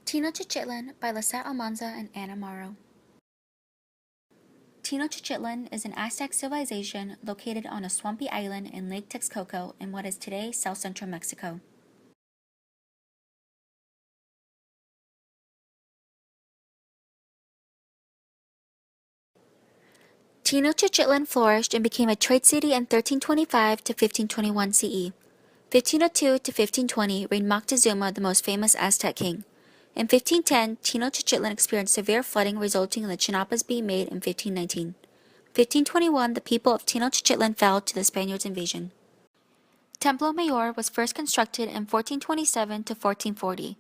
Tenochtitlan by Lisette Almanza and Anna Morrow. Tenochtitlan is an Aztec civilization located on a swampy island in Lake Texcoco in what is today south-central Mexico. Tenochtitlan flourished and became a trade city in 1325 to 1521 CE. 1502 to 1520 reigned Moctezuma, the most famous Aztec king. In 1510, Tenochtitlan experienced severe flooding resulting in the Chinapas being made in 1519. 1521, the people of Tenochtitlan fell to the Spaniards' invasion. Templo Mayor was first constructed in 1427 to 1440.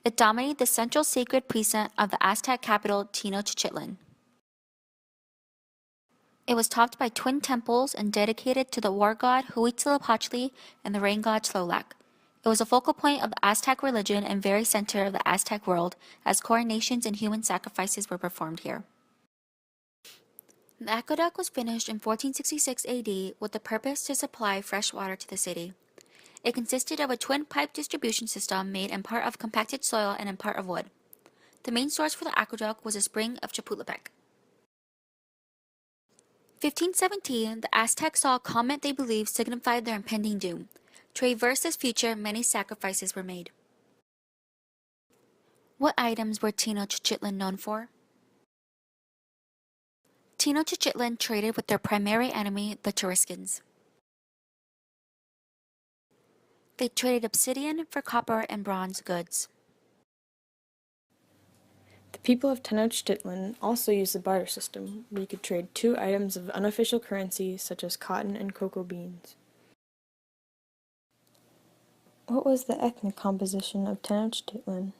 It dominated the central sacred precinct of the Aztec capital Tenochtitlan. It was topped by twin temples and dedicated to the war god Huitzilopochtli and the rain god Tlaloc. It was a focal point of the Aztec religion and very center of the Aztec world, as coronations and human sacrifices were performed here. The aqueduct was finished in 1466 AD with the purpose to supply fresh water to the city. It consisted of a twin pipe distribution system made in part of compacted soil and in part of wood. The main source for the aqueduct was a spring of Chapultepec. 1517, the Aztecs saw a comet they believed signified their impending doom. To reverse this future, many sacrifices were made. What items were Tenochtitlan known for? Tenochtitlan traded with their primary enemy, the Cherkessans. They traded obsidian for copper and bronze goods. The people of Tenochtitlan also used the barter system, where you could trade two items of unofficial currency such as cotton and cocoa beans. What was the ethnic composition of Tenochtitlan?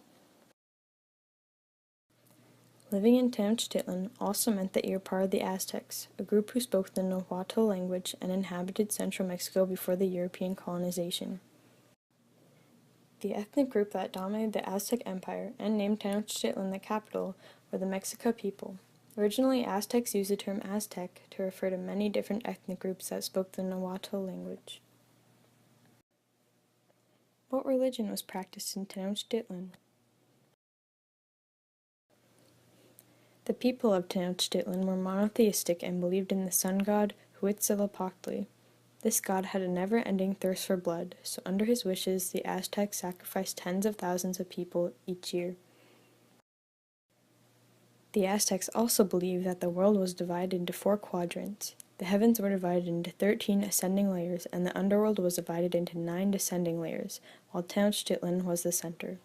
Living in Tenochtitlan also meant that you were part of the Aztecs, a group who spoke the Nahuatl language and inhabited central Mexico before the European colonization. The ethnic group that dominated the Aztec Empire and named Tenochtitlan the capital were the Mexica people. Originally, Aztecs used the term Aztec to refer to many different ethnic groups that spoke the Nahuatl language. What religion was practiced in Tenochtitlan? The people of Tenochtitlan were monotheistic and believed in the sun god Huitzilopochtli. This god had a never-ending thirst for blood, so under his wishes the Aztecs sacrificed tens of thousands of people each year. The Aztecs also believed that the world was divided into 4 quadrants. The heavens were divided into 13 ascending layers, and the underworld was divided into 9 descending layers, while Tenochtitlan was the center.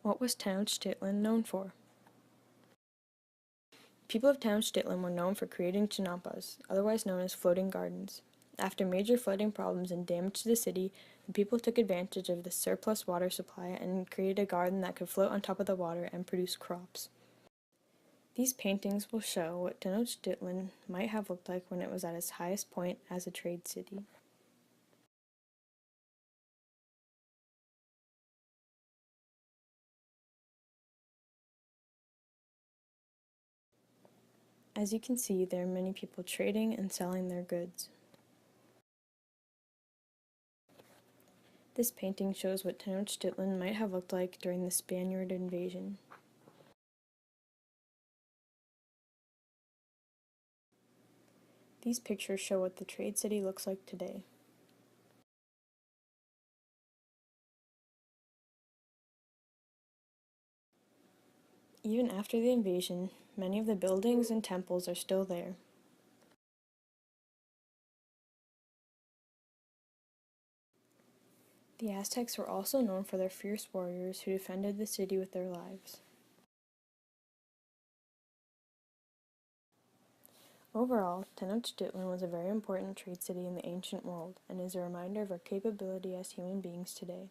What was Tenochtitlan known for? People of Tenochtitlan were known for creating chinapas, otherwise known as floating gardens. After major flooding problems and damage to the city, the people took advantage of the surplus water supply and created a garden that could float on top of the water and produce crops. These paintings will show what Tenochtitlan might have looked like when it was at its highest point as a trade city. As you can see, there are many people trading and selling their goods. This painting shows what Tenochtitlan might have looked like during the Spaniard invasion. These pictures show what the trade city looks like today. Even after the invasion, many of the buildings and temples are still there. The Aztecs were also known for their fierce warriors who defended the city with their lives. Overall, Tenochtitlan was a very important trade city in the ancient world and is a reminder of our capability as human beings today.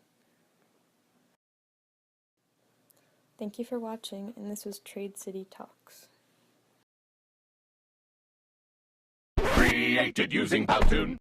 Thank you for watching, and this was Trade City Talks. Created using Powtoon.